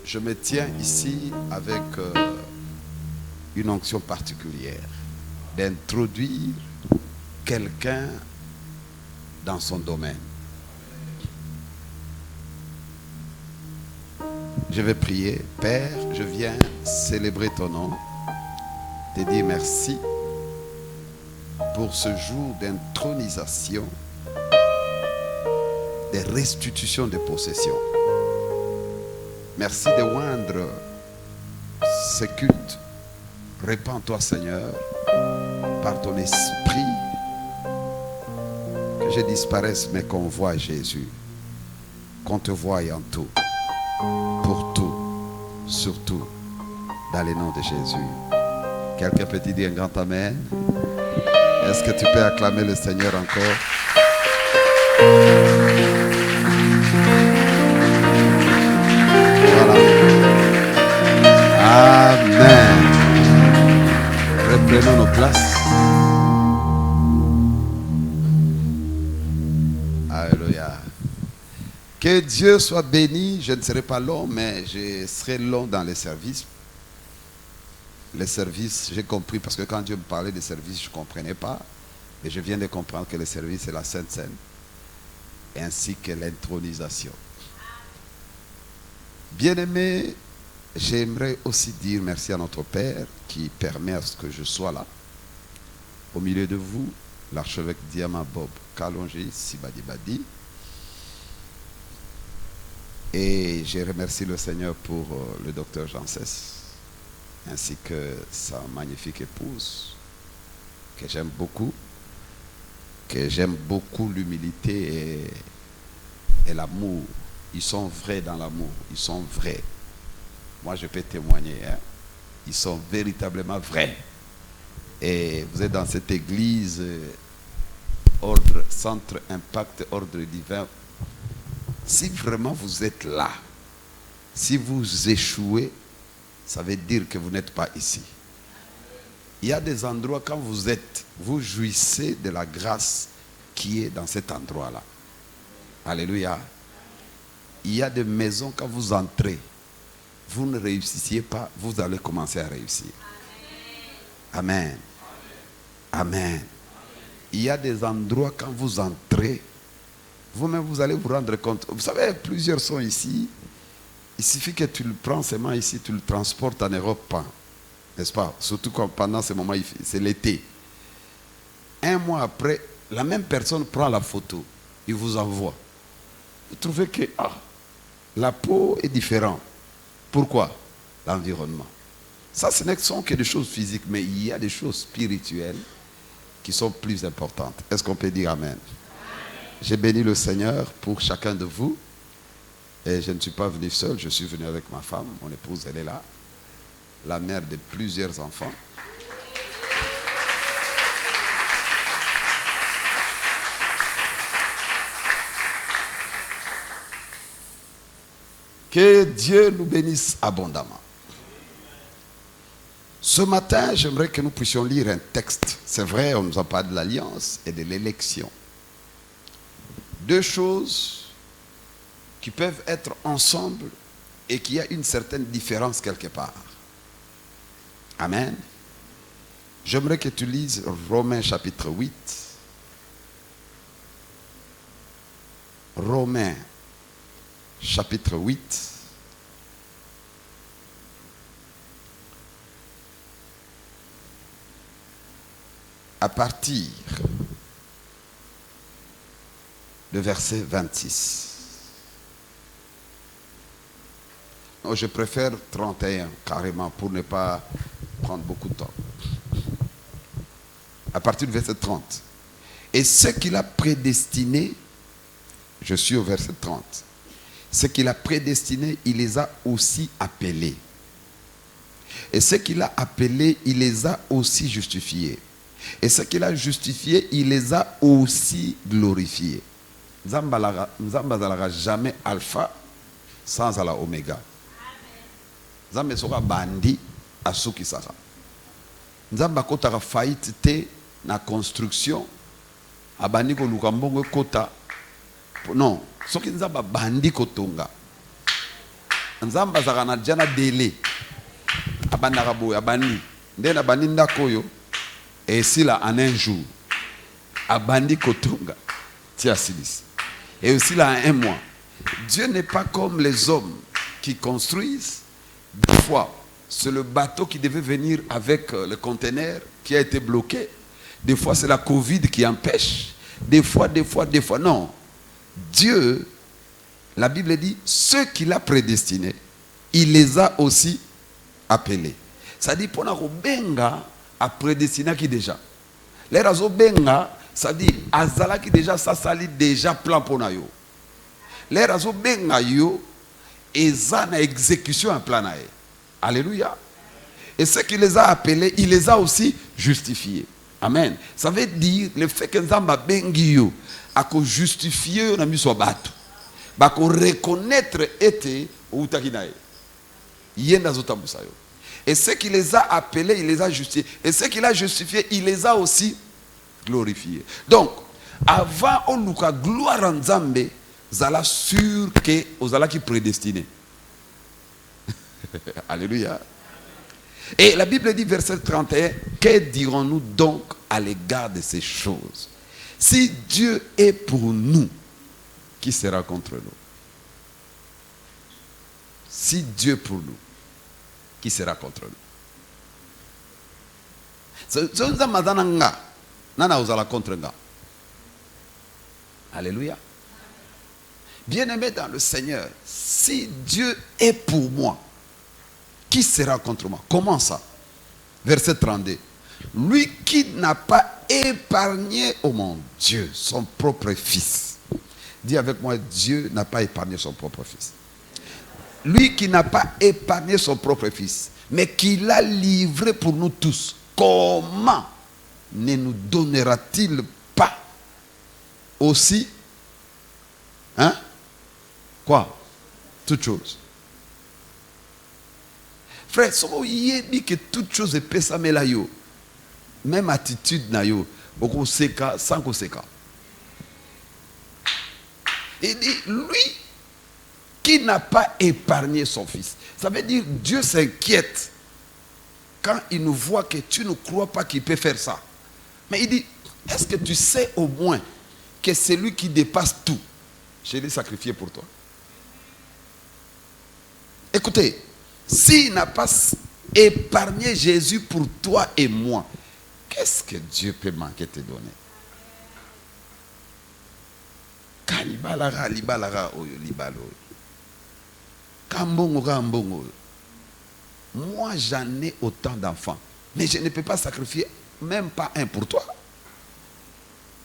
Je me tiens ici avec une onction particulière d'introduire quelqu'un dans son domaine. Je vais prier. Père, je viens célébrer ton nom, te dire merci pour ce jour d'intronisation, de restitution de possession. Merci de oindre ce culte. Répands-toi, Seigneur, par ton esprit, que je disparaisse, mais qu'on voie Jésus, qu'on te voie en tout, pour tout, surtout, dans le nom de Jésus. Quelqu'un peut dire un grand Amen? Est-ce que tu peux acclamer le Seigneur encore? Voilà. Amen. Reprenons nos places. Alléluia. Que Dieu soit béni. Je ne serai pas long, mais je serai long dans les services. Les services, j'ai compris, parce que quand Dieu me parlait des services, je ne comprenais pas. Et je viens de comprendre que le service, c'est la Sainte Seine, ainsi que l'intronisation. Bien-aimé, j'aimerais aussi dire merci à notre Père qui permet à ce que je sois là. Au milieu de vous, l'archevêque Diama Bob Kalonji Sibadibadi. Et je remercie le Seigneur pour le docteur Janssès, ainsi que sa magnifique épouse, que j'aime beaucoup, l'humilité et l'amour. Ils sont vrais dans l'amour, ils sont vrais. Moi, je peux témoigner, hein? Ils sont véritablement vrais. Et vous êtes dans cette église, ordre, centre impact, ordre divin. Si vraiment vous êtes là, si vous échouez, ça veut dire que vous n'êtes pas ici. Il y a des endroits, quand vous êtes, vous jouissez de la grâce qui est dans cet endroit-là. Alléluia. Il y a des maisons, quand vous entrez, vous ne réussissiez pas, vous allez commencer à réussir. Amen. Amen. Il y a des endroits, quand vous entrez, vous-même, vous allez vous rendre compte. Vous savez, plusieurs sont ici. Il suffit que tu le prends seulement ici, tu le transportes en Europe, n'est-ce pas? Surtout quand pendant ce moment, c'est l'été. Un mois après, la même personne prend la photo, il vous envoie. Vous trouvez que la peau est différente. Pourquoi? L'environnement. Ça, ce ne sont que des choses physiques, mais il y a des choses spirituelles qui sont plus importantes. Est-ce qu'on peut dire Amen? J'ai béni le Seigneur pour chacun de vous. Et je ne suis pas venu seul, je suis venu avec ma femme, mon épouse, elle est là, la mère de plusieurs enfants. Que Dieu nous bénisse abondamment. Ce matin, j'aimerais que nous puissions lire un texte. C'est vrai, on nous a parlé de l'alliance et de l'élection. Deux choses qui peuvent être ensemble et qu'il y a une certaine différence quelque part. Amen. J'aimerais que tu lises Romains chapitre 8. Romains chapitre 8. À partir de verset 26. Non, je préfère 31 carrément pour ne pas prendre beaucoup de temps. À partir du verset 30. Et ce qu'il a prédestiné, je suis au verset 30. Ce qu'il a prédestiné, il les a aussi appelés. Et ce qu'il a appelés, il les a aussi justifiés. Et ce qu'il a justifié, il les a aussi glorifiés. Nzamba n'azalaka jamais alpha sans ala oméga. Nzambe soka bandi asukisaka. Nzamba kotaka faillite te na construction abandi ko luka mbongo kota non soki nzamba bandi kotonga nzamba zakana diana délai abandaka boye abandi nde na bandi ndako oyo esila en un jour abandi kotonga tia silisi et aussi là en un mois. Dieu n'est pas comme les hommes qui construisent. Des fois c'est le bateau qui devait venir avec le conteneur qui a été bloqué. Des fois c'est la Covid qui empêche. Des fois non. Dieu, la Bible dit, ceux qu'il a prédestinés, il les a aussi appelés. Ça dit, pour nous, benga a prédestiné qui déjà. Les razo benga, ça dit, azala qui déjà, ça sali déjà plan pour nous. Les razo benga yo, eza na exécution un plan nae. Alléluia. Et ceux qui les a appelés, il les a aussi justifiés. Amen. Ça veut dire, le fait que Nzamba bengi yo, a ko justifier na miso bato. Ba ko reconnaître été ou takinae. Yenda zotambusa yo. Et ceux qui les a appelés, il les a justifiés. Et ceux qu'il a justifiés, il les a aussi glorifiés. Donc, avant on nous a gloire en Nzambe, zala sûr que ozala qui prédestiné. Alléluia. Et la Bible dit verset 31, que dirons-nous donc à l'égard de ces choses? Si Dieu est pour nous, qui sera contre nous? Si Dieu est pour nous, qui sera contre nous? Alléluia. Bien-aimé dans le Seigneur, si Dieu est pour moi, qui sera contre moi? Comment ça? Verset 32. Lui qui n'a pas épargné au monde, Dieu, son propre fils. Dis avec moi, Dieu n'a pas épargné son propre fils. Lui qui n'a pas épargné son propre fils, mais qui l'a livré pour nous tous, comment ne nous donnera-t-il pas aussi, hein? Quoi? Toutes choses. Frère, si vous dit que toutes choses est pesa melayo, même attitude na yo, beaucoup seka sans qu'on seka. Il dit, lui qui n'a pas épargné son fils. Ça veut dire Dieu s'inquiète quand il nous voit que tu ne crois pas qu'il peut faire ça. Mais il dit, est-ce que tu sais au moins que c'est lui qui dépasse tout? Je l'ai sacrifié pour toi. Écoutez, s'il n'a pas épargné Jésus pour toi et moi, qu'est-ce que Dieu peut manquer te donner? Moi j'en ai autant d'enfants, mais je ne peux pas sacrifier même pas un pour toi.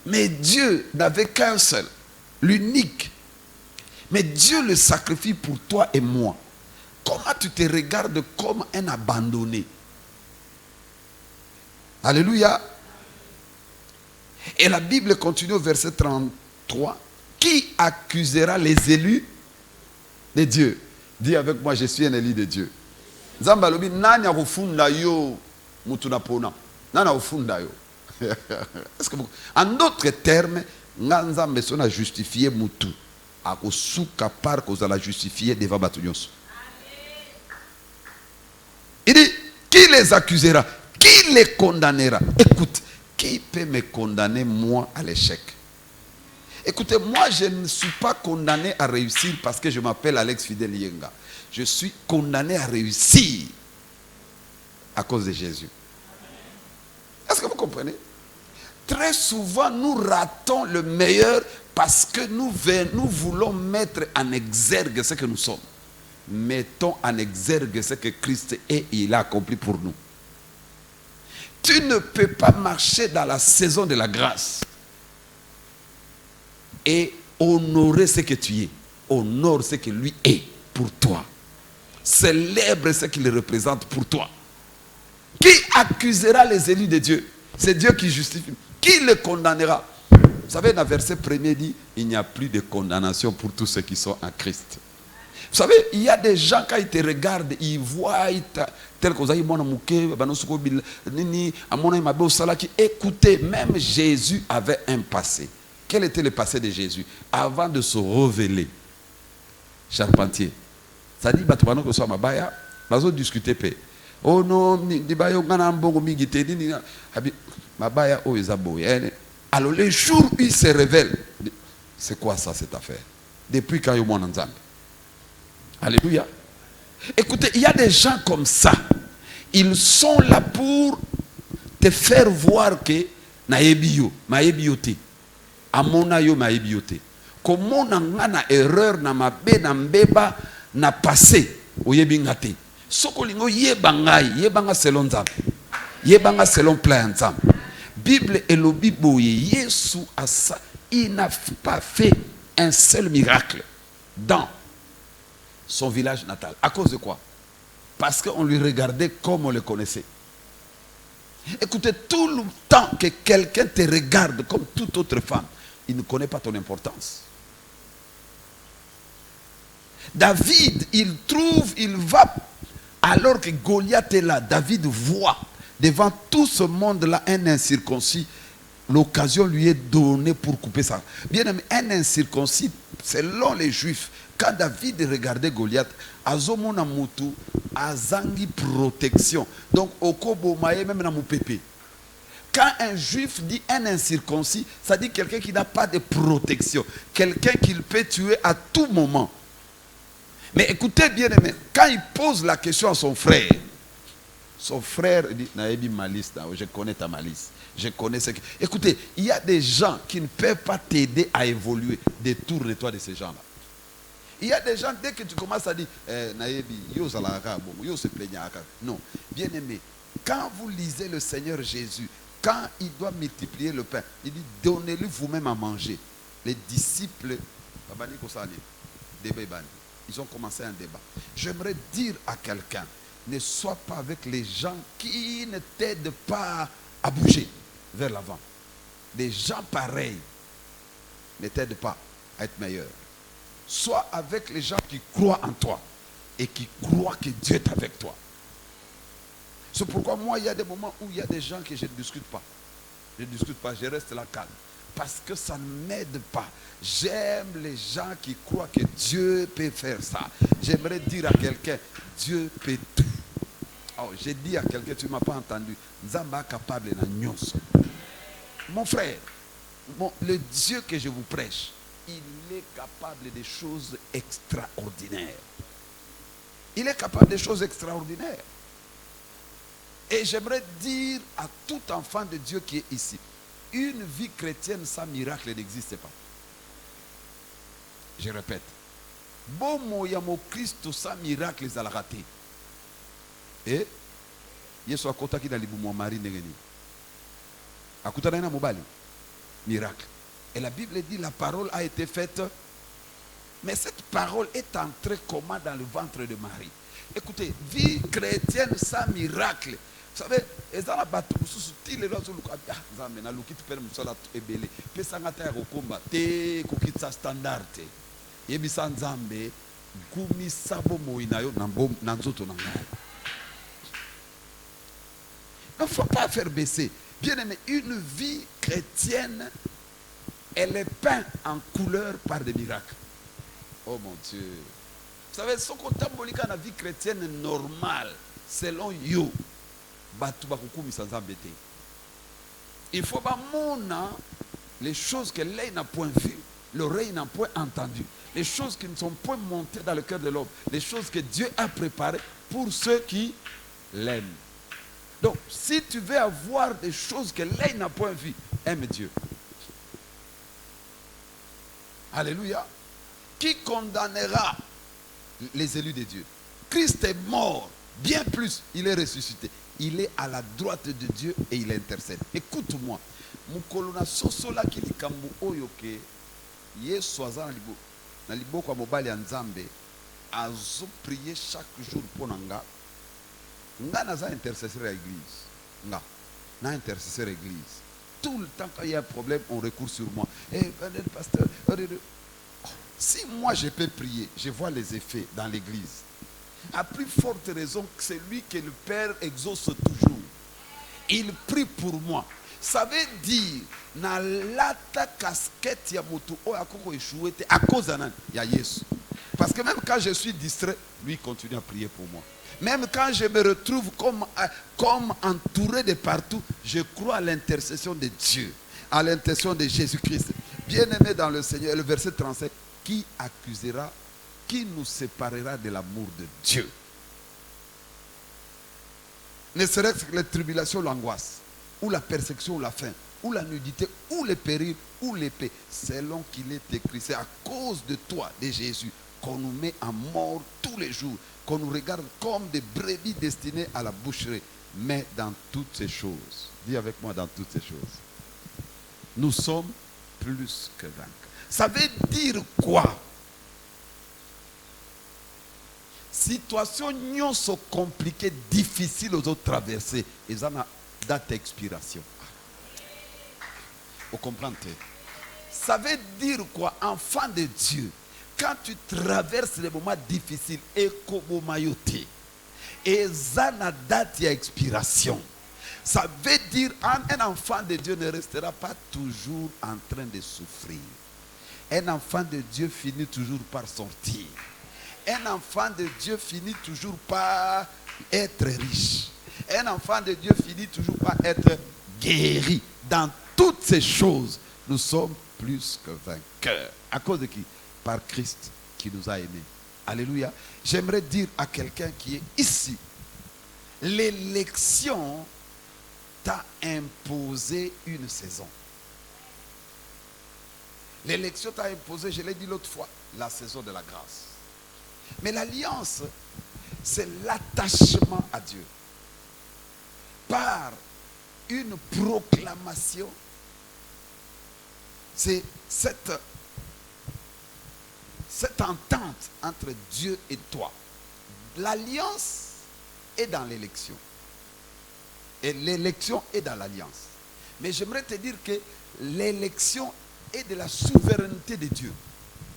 Mais Dieu n'avait qu'un seul, l'unique. Mais Dieu le sacrifie pour toi et moi. Comment tu te regardes comme un abandonné? Alléluia. Et la Bible continue au verset 33. Qui accusera les élus de Dieu? Dis avec moi, je suis un élu de Dieu. Zambalobi nani akufunda yo mutuna pona. Nani akufunda yo. Est-ce que vous... En d'autres termes, Nzambe son a justifié mutu. Akosuka par cause la justifier devant Batunyos. Il dit, qui les accusera? Qui les condamnera? Écoute, qui peut me condamner moi à l'échec? Écoutez, moi je ne suis pas condamné à réussir parce que je m'appelle Alex Fidel Yenga. Je suis condamné à réussir à cause de Jésus. Est-ce que vous comprenez? Très souvent nous ratons le meilleur parce que nous voulons mettre en exergue ce que nous sommes. Mettons en exergue ce que Christ est et il a accompli pour nous. Tu ne peux pas marcher dans la saison de la grâce et honorer ce que tu es. Honore ce que lui est pour toi. Célèbre ce qu'il représente pour toi. Qui accusera les élus de Dieu? C'est Dieu qui justifie. Qui les condamnera? Vous savez, dans le verset premier dit, il n'y a plus de condamnation pour tous ceux qui sont en Christ. Vous savez, il y a des gens, quand ils te regardent, ils voient tel que vous avez écoutez, même Jésus avait un passé. Quel était le passé de Jésus? Avant de se révéler, charpentier, Ça dit, Batouano que soit Mabaya, Bazo discuter paix. Oh non, Dibayo Ganambongo Migite, Mabaya o Ezabo. Alors le jour où il se révèle, c'est quoi ça cette affaire? Depuis quand il y a un Nzambe. Alléluia. Écoutez, il y a des gens comme ça. Ils sont là pour te faire voir que naebiyo, maebiote. Amona yo maebiote. Comment na erreur na mabe na mbeba na passé oyebingate. Sokolingo yebangai, yebanga selon Nzambe. Yebanga selon plan Nzambe. Bible et le Bible, Jésus a ça. Il n'a pas fait un seul miracle dans son village natal. À cause de quoi? Parce qu'on lui regardait comme on le connaissait. Écoutez, tout le temps que quelqu'un te regarde comme toute autre femme, il ne connaît pas ton importance. David, il va, alors que Goliath est là, David voit devant tout ce monde-là un incirconcis. L'occasion lui est donnée pour couper ça. Bien aimé, un incirconcis, selon les Juifs, quand David regardait Goliath, Azomona Moutou, Azangi protection. Donc, Okobo Maye, même dans mon pépé. Quand un Juif dit un incirconcis, ça dit quelqu'un qui n'a pas de protection. Quelqu'un qu'il peut tuer à tout moment. Mais écoutez bien aimé, quand il pose la question à son frère dit, Naebi malice, je connais ta malice. Je connais ce que... Écoutez, il y a des gens qui ne peuvent pas t'aider à évoluer. Détourne-toi de ces gens-là. Il y a des gens, dès que tu commences à dire, Naebi, yo zalaka, bon, yo se plaignaka. Non, bien aimé, quand vous lisez le Seigneur Jésus, quand il doit multiplier le pain, il dit, donnez-le vous-même à manger. Les disciples, ils ont commencé un débat. J'aimerais dire à quelqu'un, ne sois pas avec les gens qui ne t'aident pas à bouger vers l'avant. Des gens pareils ne t'aident pas à être meilleur. Sois avec les gens qui croient en toi et qui croient que Dieu est avec toi. C'est pourquoi moi, il y a des moments où il y a des gens que je ne discute pas. Je ne discute pas, je reste là calme. Parce que ça ne m'aide pas. J'aime les gens qui croient que Dieu peut faire ça. J'aimerais dire à quelqu'un, Dieu peut tout. Oh, j'ai dit à quelqu'un, tu ne m'as pas entendu. Nzamba capable na nyonso. Mon frère, le Dieu que je vous prêche, il est capable de choses extraordinaires. Il est capable de choses extraordinaires. Et j'aimerais dire à tout enfant de Dieu qui est ici, une vie chrétienne sans miracle n'existe pas. Je répète. Bomo yamo Christ sans miracle ils allaient rater. Et Yesu akota ki na libumu mari ndengeni. Akuta na mobali. Miracle. Et la Bible dit la parole a été faite. Mais cette parole est entrée comment dans le ventre de Marie. Écoutez, vie chrétienne sans miracle. Vous savez, les gens qui les gens standard. Il ne faut pas faire baisser. Bien aimé, une vie chrétienne, elle est peinte en couleur par des miracles. Oh mon Dieu. Vous savez, ce qu'on a la vie chrétienne normale, selon you, il faut pas les choses que l'œil n'a point vues, l'oreille n'a point entendu, les choses qui ne sont point montées dans le cœur de l'homme, les choses que Dieu a préparées pour ceux qui l'aiment. Donc, si tu veux avoir des choses que l'œil n'a point vues, aime Dieu. Alléluia. Qui condamnera les élus de Dieu? Christ est mort, bien plus, il est ressuscité. Il est à la droite de Dieu et il intercède. Écoute-moi. Mukolona sosola kilikambu oyoke Yesu azana na liboko mobali Nzambe azo prier chaque jour pour nga. Nga naza intercesseur à l'église. Nga na intercesseur à l'église. Tout le temps quand il y a un problème, on recourt sur moi. Eh, pasteur, si moi je peux prier, je vois les effets dans l'église. À plus forte raison que celui que le Père exauce toujours. Il prie pour moi. Ça veut dire, na lata casquette ya moto o akoko échoué à cause d'an ya Yesu. Parce que même quand je suis distrait, lui continue à prier pour moi. Même quand je me retrouve comme entouré de partout, je crois à l'intercession de Dieu, à l'intercession de Jésus-Christ. Bien-aimé dans le Seigneur, le verset 37, qui accusera, qui nous séparera de l'amour de Dieu? Ne serait-ce que les tribulations, l'angoisse, ou la persécution, ou la faim, ou la nudité, ou les périls, ou l'épée, selon qu'il est écrit. C'est à cause de toi, de Jésus, qu'on nous met en mort tous les jours, qu'on nous regarde comme des brebis destinées à la boucherie. Mais dans toutes ces choses, dis avec moi, dans toutes ces choses, nous sommes plus que vainqueurs. Ça veut dire quoi? Situation nyonso compliquée, difficile aux autres traverser, ils ont date d'expiration. Vous comprenez? Ça veut dire quoi? Enfant de Dieu, quand tu traverses les moments difficiles, et zana date d'expiration. Ça veut dire un enfant de Dieu ne restera pas toujours en train de souffrir. Un enfant de Dieu finit toujours par sortir. Un enfant de Dieu finit toujours par être riche. Un enfant de Dieu finit toujours par être guéri. Dans toutes ces choses, nous sommes plus que vainqueurs. À cause de qui? Par Christ qui nous a aimés. Alléluia. J'aimerais dire à quelqu'un qui est ici, l'élection t'a imposé une saison. L'élection t'a imposé, je l'ai dit l'autre fois, la saison de la grâce. Mais l'alliance, c'est l'attachement à Dieu. Par une proclamation, c'est cette entente entre Dieu et toi. L'alliance est dans l'élection. Et l'élection est dans l'alliance. Mais j'aimerais te dire que l'élection est de la souveraineté de Dieu.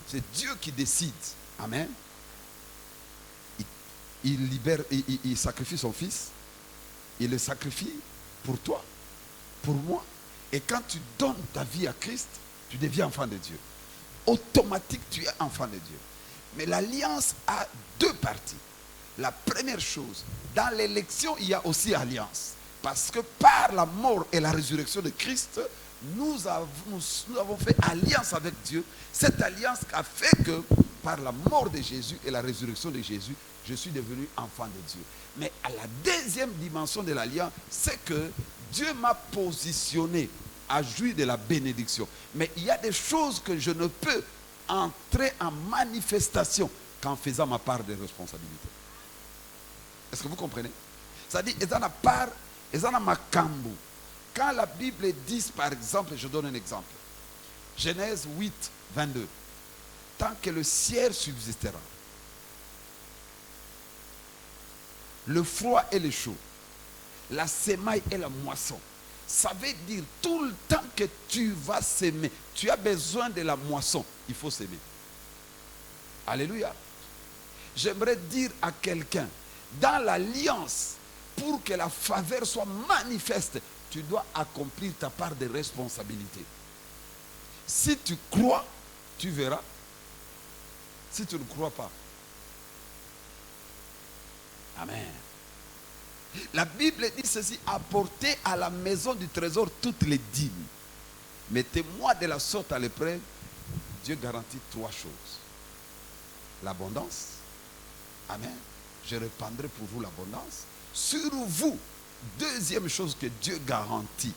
C'est Dieu qui décide. Amen. Il sacrifie son fils. Il le sacrifie pour toi, pour moi. Et quand tu donnes ta vie à Christ, tu deviens enfant de Dieu. Automatique, tu es enfant de Dieu. Mais l'alliance a deux parties. La première chose, dans l'élection, il y a aussi alliance. Parce que par la mort et la résurrection de Christ, nous avons fait alliance avec Dieu. Cette alliance a fait que par la mort de Jésus et la résurrection de Jésus, je suis devenu enfant de Dieu. Mais à la deuxième dimension de l'alliance, c'est que Dieu m'a positionné à jouir de la bénédiction. Mais il y a des choses que je ne peux entrer en manifestation qu'en faisant ma part de responsabilité. Est-ce que vous comprenez? C'est-à-dire, ils en ont part, ils en ont ma cambo. Quand la Bible dit, par exemple, je donne un exemple. Genèse 8, 22. Tant que le ciel subsistera, le froid et le chaud, la semaille et la moisson. Ça veut dire tout le temps que tu vas s'aimer, tu as besoin de la moisson, il faut s'aimer. Alléluia. J'aimerais dire à quelqu'un, dans l'alliance, pour que la faveur soit manifeste, tu dois accomplir ta part de responsabilité. Si tu crois, tu verras. Si tu ne crois pas. Amen. La Bible dit ceci, apportez à la maison du trésor toutes les dîmes. Mettez-moi de la sorte à l'épreuve. Dieu garantit trois choses. L'abondance. Amen. Je répandrai pour vous l'abondance. Sur vous, deuxième chose que Dieu garantit,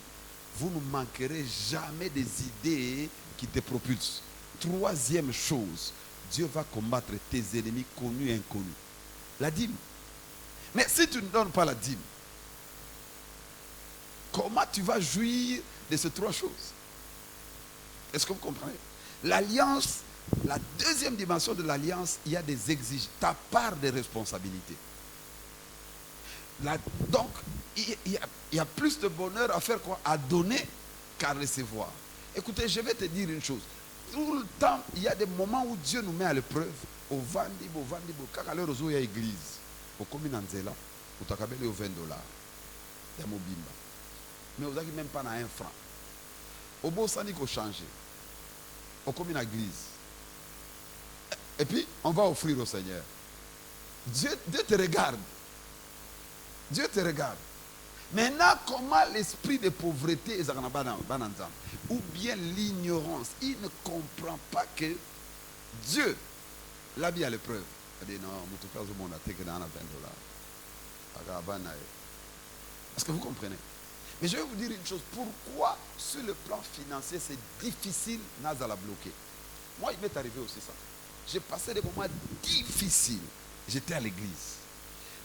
vous ne manquerez jamais des idées qui te propulsent. Troisième chose, Dieu va combattre tes ennemis connus et inconnus. La dîme. Mais si tu ne donnes pas la dîme, comment tu vas jouir de ces trois choses? Est-ce que vous comprenez? L'alliance, la deuxième dimension de l'alliance, il y a des exigences, ta part de responsabilité. Donc, il y a plus de bonheur à faire quoi? À donner qu'à recevoir. Écoutez, je vais te dire une chose. Tout le temps, il y a des moments où Dieu nous met à l'épreuve. Au Vandibo, quand il y a l'église, au Kominanzela, au Takabele au $20. Il y a Mobimba. Mais vous n'avez même pas un franc. Au Bossani, il faut changer. Au Komin l'église. Et puis, on va offrir au Seigneur. Dieu te regarde. Dieu te regarde. Maintenant, comment l'esprit de pauvreté est ou bien l'ignorance, il ne comprend pas que Dieu l'a mis à l'épreuve. Il dit non, $20. Est-ce que vous comprenez? Mais je vais vous dire une chose. Pourquoi sur le plan financier c'est difficile à la bloquer? Moi, il m'est arrivé aussi ça. J'ai passé des moments difficiles. J'étais à l'église.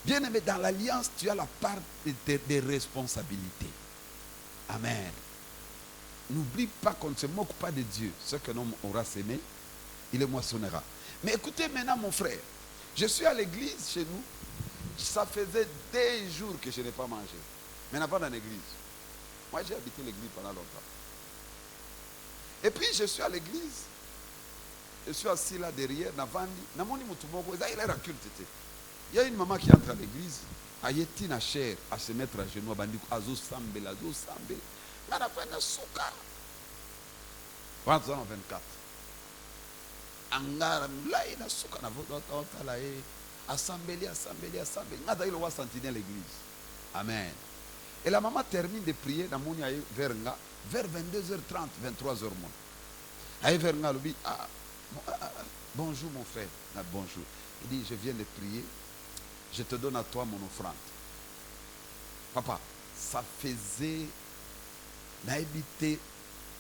Bien aimé, dans l'alliance, tu as la part des responsabilités. Amen. N'oublie pas qu'on ne se moque pas de Dieu. Ce qu'un homme aura sémé, il le moissonnera. Mais écoutez maintenant mon frère, je suis à l'église chez nous, ça faisait des jours que je n'ai pas mangé. Mais pas dans l'église. Moi j'ai habité l'église pendant longtemps. Et puis je suis à l'église, je suis assis là derrière, il y a une maman qui entre à l'église, elle est en chair à se mettre à genoux, à zo sambel. Mais elle a fait un souka. 24. Angara, là, il a souka. Assemblée. Il a sentinelle l'église. Amen. Et la maman termine de prier vers 22h30, 23h. Bonjour mon frère. Bonjour. Il dit, je viens de prier. Je te donne à toi mon offrande. Papa, ça faisait naïbité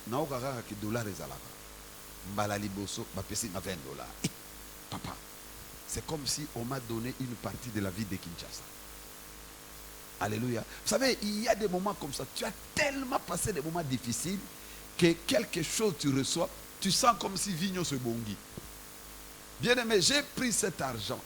naokaka ki dollar ezalaka. Mbala liboso bapesi na $20. Papa, c'est comme si on m'a donné une partie de la vie de Kinshasa. Alléluia. Vous savez, il y a des moments comme ça. Tu as tellement passé des moments difficiles que quelque chose tu reçois, tu sens comme si Vigno se bongi. Bien aimé, j'ai pris cet argent.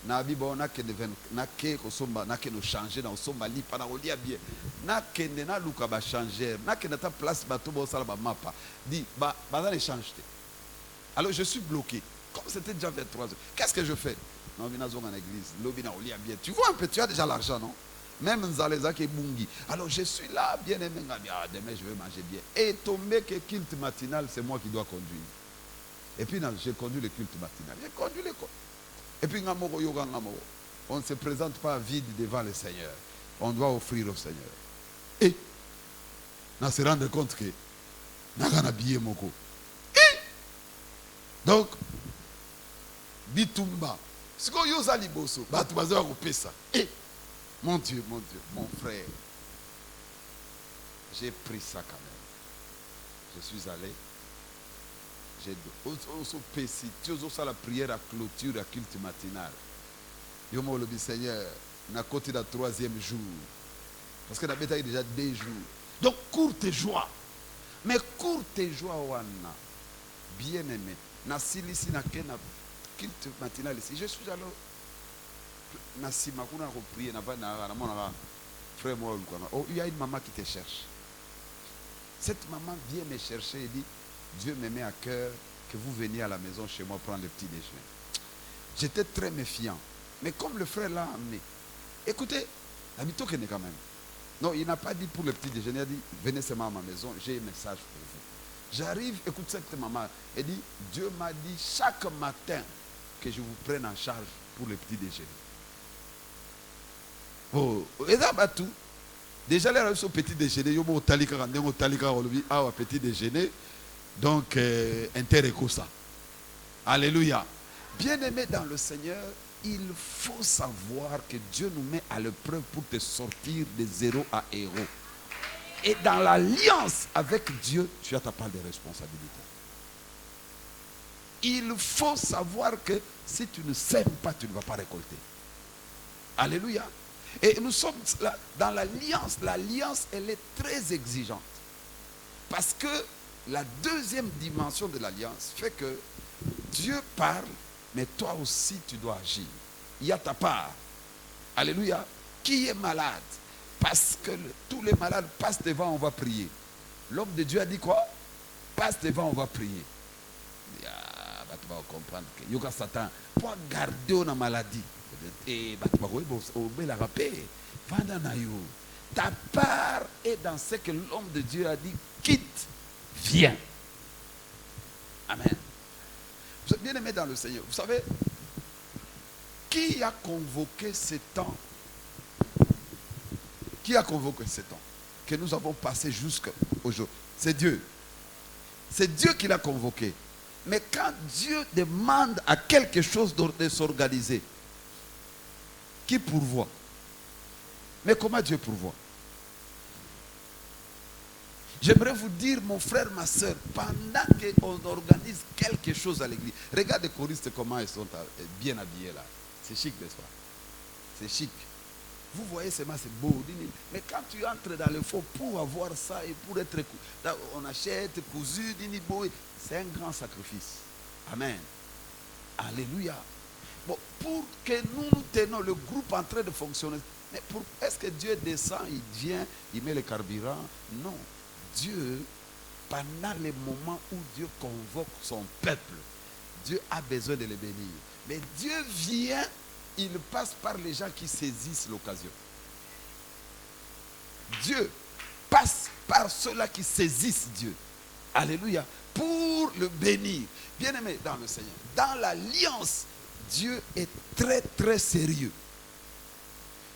Na bibo na ke na ke kosomba na ke no changer na osomba li para olia bien na ke na luka ba changer na ke na ta place bato bo sala ba mapa dit ba dans l'échange. Alors je suis bloqué comme c'était déjà 23h. Qu'est-ce que je fais? Non, vina zonga na église lobina olia bien. Tu vois un peu, tu as déjà l'argent, non? Même Nzaleza qui est bungi. Alors je suis là bien aimé, demain je vais manger bien. Et tombé que culte matinal, c'est moi qui dois conduire. Et puis j'ai conduit le culte matinal. J'ai conduit le culte. Et puis, on ne se présente pas vide devant le Seigneur. On doit offrir au Seigneur. Et, on se rendre compte que, on a bien moko. Et, donc, bitumba. Ce qu'on y a liboso, et, mon Dieu, mon frère, j'ai pris ça quand même. Je suis allé. Tu as la prière à clôture, à culte matinal. Je me dis, Seigneur, on a côté le 3e jour. Parce que la bêta est déjà 2 jours. Donc, courte joie. Mais courte joie, wana. Bien aimé. Na silisi na kena culte matinal ici. Je suis alors. Na simakuna ko prier na va na mona frère moi. Oh, il y a une maman qui te cherche. Cette maman vient me chercher et dit, Dieu me met à cœur que vous veniez à la maison chez moi prendre le petit déjeuner. J'étais très méfiant. Mais comme le frère l'a amené, écoutez, l'habitude qu'il est quand même. Non, il n'a pas dit pour le petit déjeuner, il a dit, venez seulement à ma maison, j'ai un message pour vous. J'arrive, écoute cette maman, elle dit, Dieu m'a dit chaque matin que je vous prenne en charge pour le petit déjeuner. Oh, et là, bah, tout. Déjà, là, au petit déjeuner, il y a un petit déjeuner. Donc, ça. Alléluia. Bien-aimé dans le Seigneur, il faut savoir que Dieu nous met à l'épreuve pour te sortir de 0 à héros. Et dans l'alliance avec Dieu, tu as ta part de responsabilité. Il faut savoir que si tu ne sèmes pas, tu ne vas pas récolter. Alléluia. Et nous sommes là, dans l'alliance. L'alliance, elle est très exigeante. Parce que la deuxième dimension de l'alliance fait que Dieu parle, mais toi aussi tu dois agir. Il y a ta part. Alléluia. Qui est malade? Parce que tous les malades passent devant, on va prier. L'homme de Dieu a dit quoi? Passe devant, on va prier. Tu vas comprendre que Yoga Satan, pour garder la maladie, et ta part est dans ce que l'homme de Dieu a dit, quitte. Viens. Amen. Vous êtes bien aimé dans le Seigneur. Vous savez, Qui a convoqué ce temps? Qui a convoqué ce temps que nous avons passé jusqu'à aujourd'hui? C'est Dieu. C'est Dieu qui l'a convoqué. Mais quand Dieu demande à quelque chose de s'organiser, qui pourvoit? Mais comment Dieu pourvoit? J'aimerais vous dire, mon frère, ma soeur, pendant qu'on organise quelque chose à l'église, regarde les choristes comment ils sont bien habillés là. C'est chic, n'est-ce pas? C'est chic. Vous voyez seulement, c'est beau. Mais quand tu entres dans le fond pour avoir ça et pour être... On achète, cousu, c'est un grand sacrifice. Amen. Alléluia. Bon, pour que nous tenons le groupe en train de fonctionner, mais est-ce que Dieu descend, il vient, il met le carburant? Non. Dieu, pendant les moments où Dieu convoque son peuple, Dieu a besoin de les bénir. Mais Dieu vient, il passe par les gens qui saisissent l'occasion. Dieu passe par ceux-là qui saisissent Dieu. Alléluia. Pour le bénir. Bien-aimé dans le Seigneur, dans l'alliance, Dieu est très très sérieux.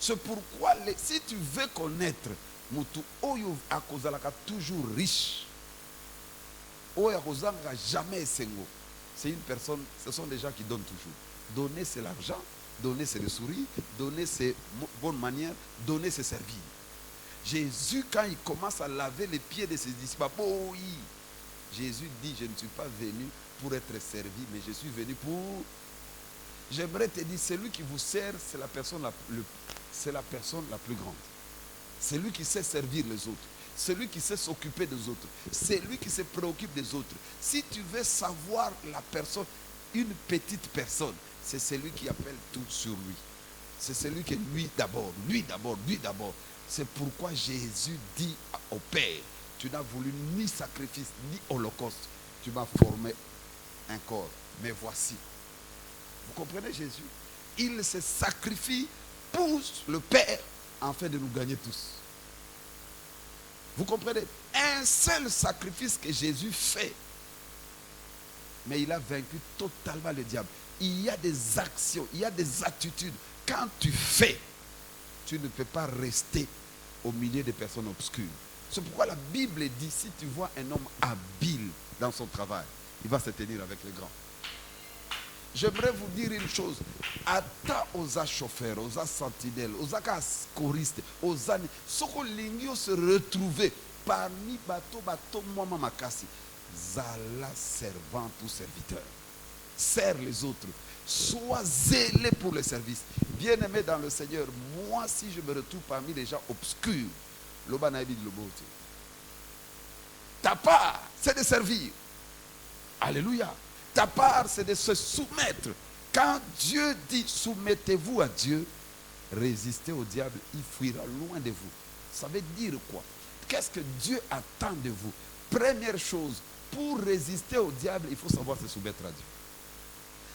C'est pourquoi si tu veux connaître Mutu Oyo akozalaka toujours riche, Oyo akozanga jamais sengo, c'est une personne, ce sont des gens qui donnent toujours. Donner c'est l'argent, donner c'est le sourire, donner c'est bonne manière, donner c'est servir. Jésus, quand il commence à laver les pieds de ses disciples, oh oui, Jésus dit, je ne suis pas venu pour être servi, mais je suis venu pour... J'aimerais te dire, celui qui vous sert, c'est la personne la plus grande. C'est lui qui sait servir les autres. C'est lui qui sait s'occuper des autres. C'est lui qui se préoccupe des autres. Si tu veux savoir la personne, une petite personne, c'est celui qui appelle tout sur lui. C'est celui qui est lui d'abord, lui d'abord, lui d'abord. C'est pourquoi Jésus dit au Père, tu n'as voulu ni sacrifice, ni holocauste. Tu m'as formé un corps. Mais voici. Vous comprenez Jésus? Il se sacrifie pour le Père afin de nous gagner tous. Vous comprenez? Un seul sacrifice que Jésus fait. Mais il a vaincu totalement le diable. Il y a des actions, il y a des attitudes. Quand tu fais, tu ne peux pas rester au milieu des personnes obscures. C'est pourquoi la Bible dit, si tu vois un homme habile dans son travail, il va se tenir avec les grands. J'aimerais vous dire une chose. Ata aux chauffeurs, aux sentinelles, aux choristes, aux années, ce que l'ingio se retrouver parmi bateau moi makasi, zala servant ou serviteur. Sers les autres. Sois zélé pour le service. Bien-aimé dans le Seigneur, moi si je me retrouve parmi les gens obscurs, ta part, c'est de servir. Alléluia. Ta part, c'est de se soumettre. Quand Dieu dit soumettez-vous à Dieu, résistez au diable, il fuira loin de vous. Ça veut dire quoi? Qu'est-ce que Dieu attend de vous? Première chose, pour résister au diable, il faut savoir se soumettre à Dieu.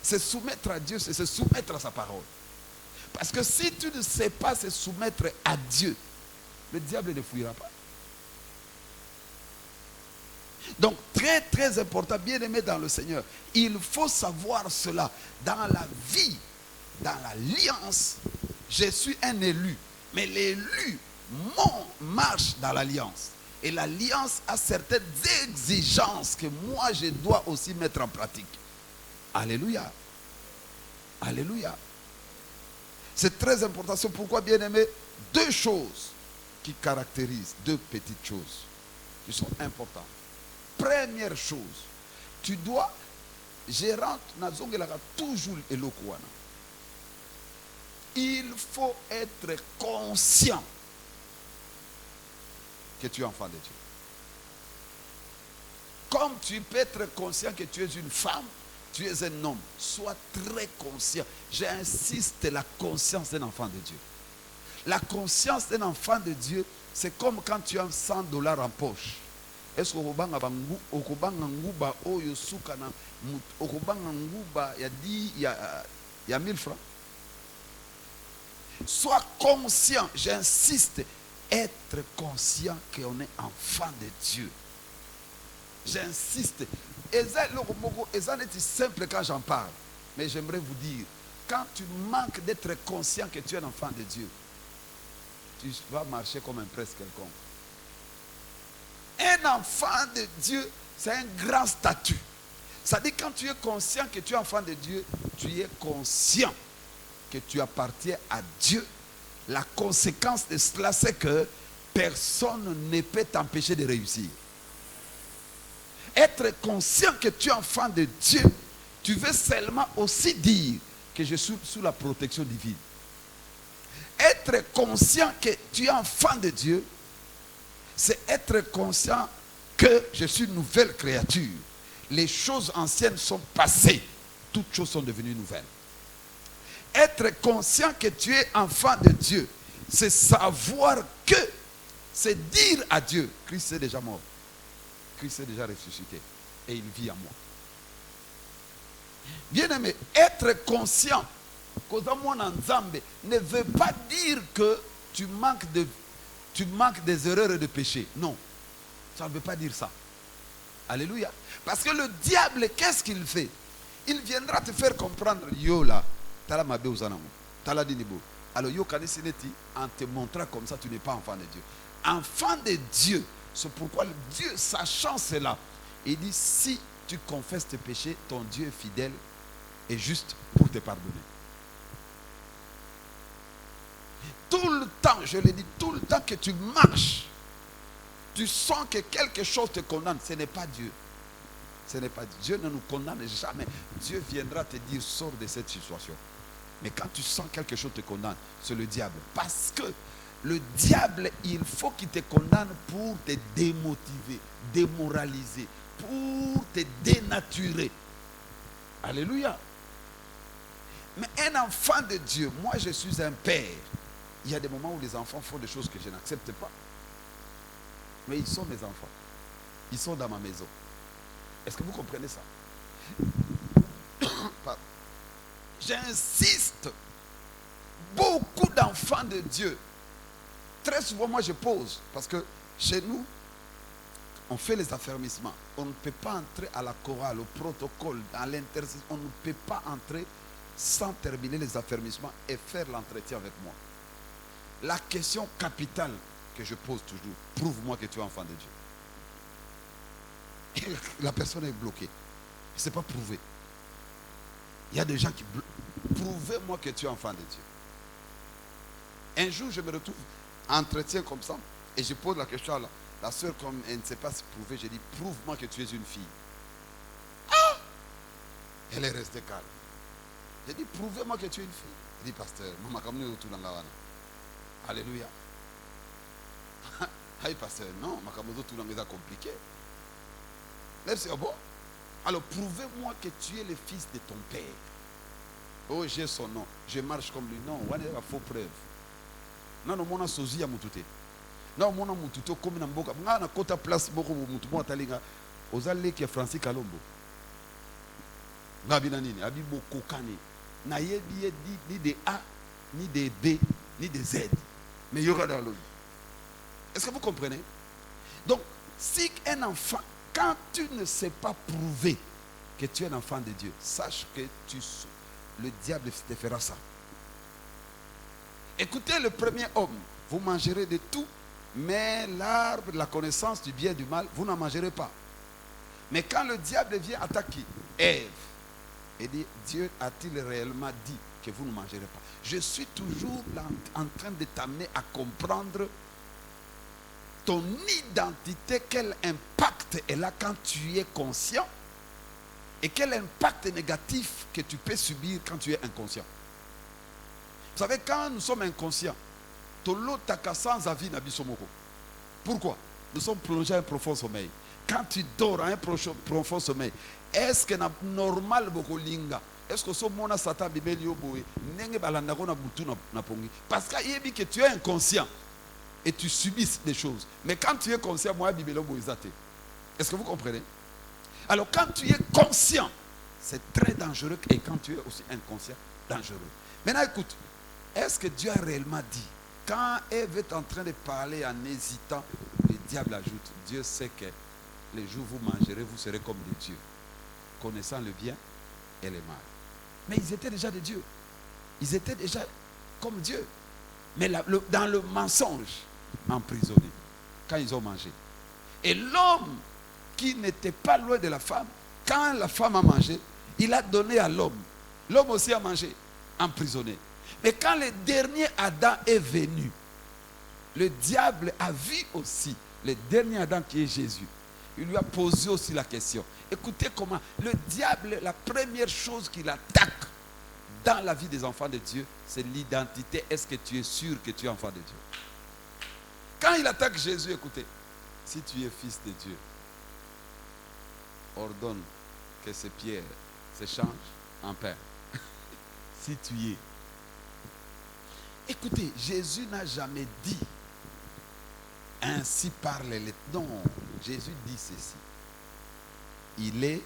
Se soumettre à Dieu, c'est se soumettre à sa parole. Parce que si tu ne sais pas se soumettre à Dieu, le diable ne fuira pas. Donc, très très important, bien aimé dans le Seigneur, il faut savoir cela. Dans la vie, dans l'alliance, je suis un élu. Mais l'élu marche dans l'alliance. Et l'alliance a certaines exigences que moi je dois aussi mettre en pratique. Alléluia. Alléluia. C'est très important. C'est pourquoi, bien aimé, deux choses qui caractérisent, deux petites choses qui sont importantes. Première chose, tu dois, gérant nazongelaka toujours elokwana. Il faut être conscient que tu es enfant de Dieu. Comme tu peux être conscient que tu es une femme, tu es un homme. Sois très conscient. J'insiste, la conscience d'un enfant de Dieu. La conscience d'un enfant de Dieu, c'est comme quand tu as $100 en poche. Est-ce que okobanga nguba oyo suka na okobanga nguba il y a 1000 francs? Sois conscient, j'insiste, être conscient qu'on est enfant de Dieu. J'insiste. C'est simple quand j'en parle, mais j'aimerais vous dire, quand tu manques d'être conscient que tu es un enfant de Dieu, tu vas marcher comme un prince quelconque. Un enfant de Dieu, c'est un grand statut. Ça dit quand tu es conscient que tu es enfant de Dieu, tu es conscient que tu appartiens à Dieu. La conséquence de cela, c'est que personne ne peut t'empêcher de réussir. Être conscient que tu es enfant de Dieu, tu veux seulement aussi dire que je suis sous la protection divine. Être conscient que tu es enfant de Dieu, c'est être conscient que je suis une nouvelle créature. Les choses anciennes sont passées, toutes choses sont devenues nouvelles. Être conscient que tu es enfant de Dieu, c'est savoir que, c'est dire à Dieu, Christ est déjà mort, Christ est déjà ressuscité et il vit en moi. Bien-aimé, être conscient ne veut pas dire que tu manques des erreurs et de péchés. Non, ça ne veut pas dire ça. Alléluia. Parce que le diable, qu'est-ce qu'il fait? Il viendra te faire comprendre, yo là, t'as la mabé aux anamou, t'as la dinibo. Alors yo kanesineti, en te montrant comme ça, tu n'es pas enfant de Dieu. Enfant de Dieu, c'est pourquoi Dieu, sachant cela, il dit, si tu confesses tes péchés, ton Dieu est fidèle et juste pour te pardonner. Tout le temps, je le dis, tout le temps que tu marches, tu sens que quelque chose te condamne, ce n'est pas Dieu. Ce n'est pas Dieu. Dieu ne nous condamne jamais. Dieu viendra te dire, sors de cette situation. Mais quand tu sens quelque chose te condamne, c'est le diable. Parce que le diable, il faut qu'il te condamne pour te démotiver, démoraliser, pour te dénaturer. Alléluia. Mais un enfant de Dieu, moi je suis un père. Il y a des moments où les enfants font des choses que je n'accepte pas. Mais ils sont mes enfants. Ils sont dans ma maison. Est-ce que vous comprenez ça? J'insiste. Beaucoup d'enfants de Dieu. Très souvent, moi je pose. Parce que chez nous, on fait les affermissements. On ne peut pas entrer à la chorale, au protocole, à l'intercession. On ne peut pas entrer sans terminer les affermissements et faire l'entretien avec moi. La question capitale que je pose toujours, prouve-moi que tu es enfant de Dieu. Et la personne est bloquée. Ce n'est pas prouvé. Il y a des gens qui prouvez-moi que tu es enfant de Dieu. Un jour, je me retrouve en entretien comme ça et je pose la question à la soeur, comme elle ne sait pas se prouver, je dis, prouve-moi que tu es une fille. Ah! Elle est restée calme. J'ai dit, prouvez-moi que tu es une fille. Elle dit, pasteur, maman, comme nous tout dans la wana. Alléluia. Aïe, pasteur, non, ma camozo tout dans les a compliqué. Là, c'est bon. Alors, prouvez-moi que tu es le fils de ton père. Oh, j'ai son nom. Je marche comme lui. Non, on a faux preuve. Non, non, on a sozi à moutouté. Non, on a moutouté comme dans Mboka. On a kota place beaucoup moutoumo atalinga. Ozale qui est Francis Kalombo. Ngabina nini, abibo kokane. Na yebi ni des A, ni des B, ni des Z. Mais il y aura dans l'eau. Est-ce que vous comprenez? Donc, si un enfant, quand tu ne sais pas prouver que tu es un enfant de Dieu, sache que le diable te fera ça. Écoutez le premier homme, vous mangerez de tout, mais l'arbre de la connaissance du bien et du mal, vous n'en mangerez pas. Mais quand le diable vient attaquer Ève, et dit, Dieu a-t-il réellement dit que vous ne mangerez pas? Je suis toujours en train de t'amener à comprendre ton identité, quel impact est là quand tu es conscient et quel impact négatif que tu peux subir quand tu es inconscient. Vous savez, quand nous sommes inconscients, pourquoi? Nous sommes plongés à un profond sommeil. Quand tu dors à un profond sommeil, est-ce que c'est normal est-ce que ce monde Satan parce que tu es inconscient et tu subis des choses. Mais quand tu es conscient, moi, est-ce que vous comprenez? Alors quand tu es conscient, c'est très dangereux, et quand tu es aussi inconscient, dangereux. Maintenant écoute, est-ce que Dieu a réellement dit, quand Ève est en train de parler en hésitant, le diable ajoute, Dieu sait que les jours où vous mangerez, vous serez comme des dieux, connaissant le bien et le mal. Mais ils étaient déjà des dieux. Ils étaient déjà comme Dieu. Mais dans le mensonge, emprisonnés, quand ils ont mangé. Et l'homme qui n'était pas loin de la femme, quand la femme a mangé, il a donné à l'homme. L'homme aussi a mangé, emprisonné. Mais quand le dernier Adam est venu, le diable a vu aussi le dernier Adam qui est Jésus. Il lui a posé aussi la question. Écoutez comment le diable, la première chose qu'il attaque dans la vie des enfants de Dieu, c'est l'identité. Est-ce que tu es sûr que tu es enfant de Dieu? Quand il attaque Jésus, écoutez, si tu es fils de Dieu, ordonne que ces pierres se changent en pain. Si tu y es. Écoutez, Jésus n'a jamais dit ainsi parle les... Non, Jésus dit ceci. Il est,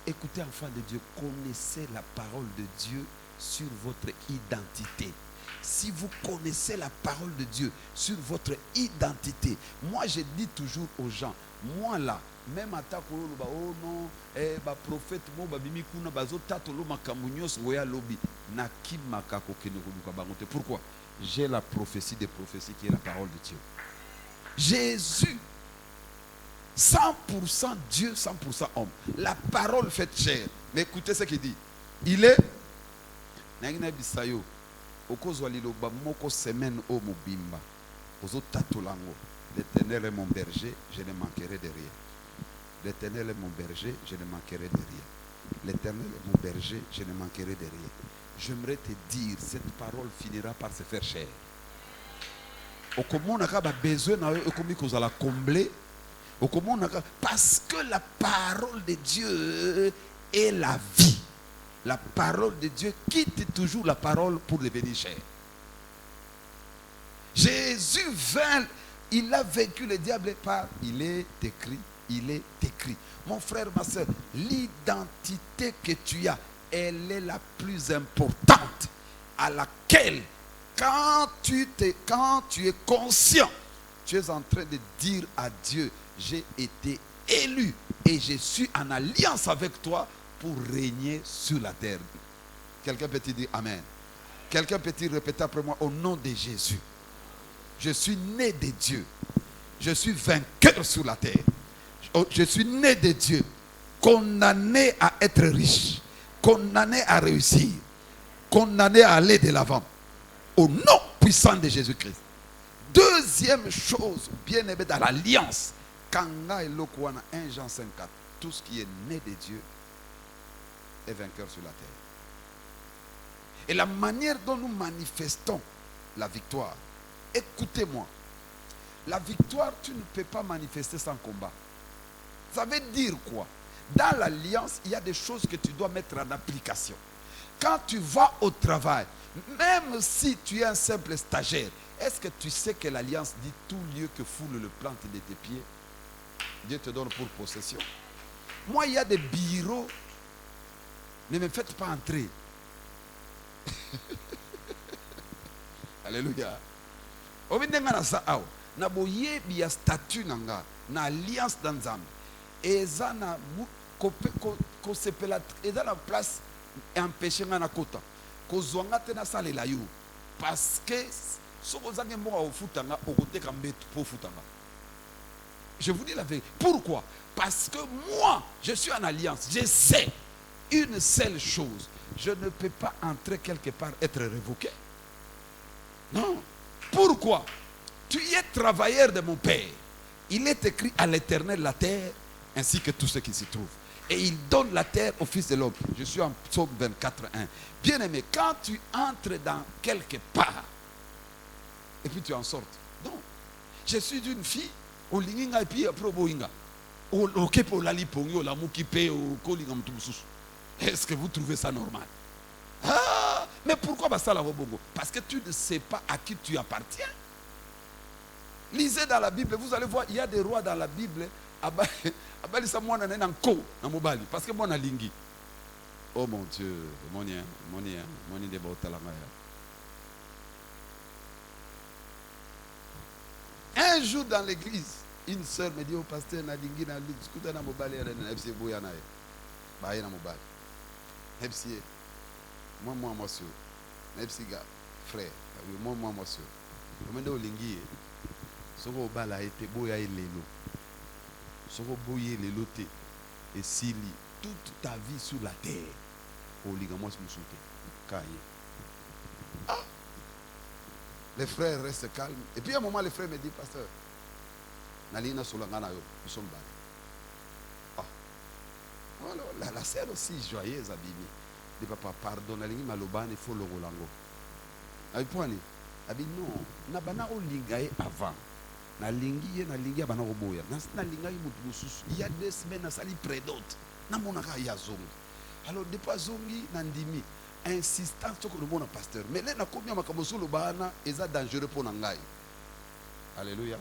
écoutez enfants de Dieu, connaissez la parole de Dieu sur votre identité. Si vous connaissez la parole de Dieu sur votre identité, moi je dis toujours aux gens, moi là, même à ta oh non, prophète mo babimi kuna bazo tatolo makamunios oya lobi na kimaka kokene koluka bangote. Pourquoi? J'ai la prophétie des prophéties qui est la parole de Dieu. Jésus 100% Dieu, 100% homme. La parole faite chair. Mais écoutez ce qu'il dit. Il est Nagina bisayo okozwa liloba moko semaine o mobimba ozo tatolango. L'Éternel est mon berger, je ne manquerai de rien. L'Éternel est mon berger, je ne manquerai de rien. L'Éternel est mon berger, je ne manquerai de rien. J'aimerais te dire, cette parole finira par se faire chair. Parce que la parole de Dieu est la vie. La parole de Dieu quitte toujours la parole pour devenir chair. Jésus vint, il a vaincu le diable par il est écrit. Il est écrit. Mon frère, ma soeur, l'identité que tu as, elle est la plus importante à laquelle, quand tu es conscient, tu es en train de dire à Dieu, j'ai été élu et je suis en alliance avec toi pour régner sur la terre. Quelqu'un peut-il dire Amen? Quelqu'un peut-il répéter après moi au nom de Jésus? Je suis né de Dieu. Je suis vainqueur sur la terre. Je suis né de Dieu, condamné à être riche, condamné à réussir, condamné à aller de l'avant, au nom puissant de Jésus-Christ. Deuxième chose, bien aimé dans l'alliance, Kanga et Lokwana, 1 Jean 5,4, tout ce qui est né de Dieu est vainqueur sur la terre. Et la manière dont nous manifestons la victoire, écoutez-moi, la victoire, tu ne peux pas manifester sans combat. Ça veut dire quoi? Dans l'alliance, il y a des choses que tu dois mettre en application. Quand tu vas au travail, même si tu es un simple stagiaire, est-ce que tu sais que l'alliance dit tout lieu que foule le plante de tes pieds, Dieu te donne pour possession? Moi, il y a des bureaux, ne me faites pas entrer. Alléluia. Na boye biya statut nanga na alliance danzam eza na ko sepela eza na place empêcher nga na kota ko zwanga te na salela yo parce que soko zange moko ofutanga okoteka mbetu po futanga. Je vous dis la vérité. Pourquoi? Parce que moi je suis en alliance. Je sais une seule chose, je ne peux pas entrer quelque part être révoqué. Non. Pourquoi? Tu es travailleur de mon Père. Il est écrit à l'Éternel la terre ainsi que tout ce qui s'y trouve. Et il donne la terre au Fils de l'homme. Je suis en Psaume 24:1. Bien aimé, quand tu entres dans quelque part et puis tu en sortes. Non. Je suis une fille au linginga et puis après boinga. Au kepo la lipongo la mukipe au kolinga mtumsusu. Est-ce que vous trouvez ça normal? Ah, mais pourquoi ça la bongo? Parce que tu ne sais pas à qui tu appartiens. Lisez dans la Bible, vous allez voir, il y a des rois dans la Bible. Parce que moi, lingi. Oh mon Dieu, un jour dans l'église, une sœur me dit au pasteur, Nadingi, Moi, monsieur. Même si, frère, moi, monsieur. Je me dis, soko bala été boya lelo. Soko boye lelo te. Et s'il toute ta vie sur la terre, au ligament se moussouté. Ah! Les frères restent calmes. Et puis à un moment, les frères me disent, pasteur, Nalina Solangana, ils sont bas. Ah! Voilà, la sœur aussi joyeuse, abîmée. De papa, pardon, Nalini Maloban, il faut le Rolango. Abîmée, non, Nabana o lingaye avant. Nalingi abana oboya. Nalinga il y a 2 semaines, na sali prédote. Na monaka ya zongi. Alors, depuis zongi, nandimi. Insistance sur le monde pasteur. Mais là, combien de temps le bana est dangereux pour Nangaï. Alléluia.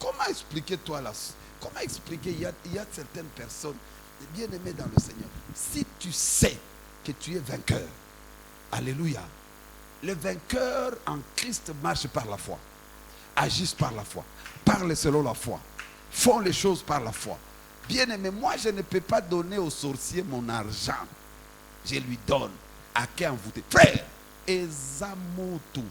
Comment expliquer toi là? Comment expliquer? Il y a certaines personnes bien aimées dans le Seigneur. Si tu sais que tu es vainqueur, alléluia. Les vainqueurs en Christ marchent par la foi, agissent par la foi, parlent selon la foi, font les choses par la foi. Bien aimé, moi je ne peux pas donner au sorcier mon argent. Je lui donne à qui envoûter. Frère, ezamotu.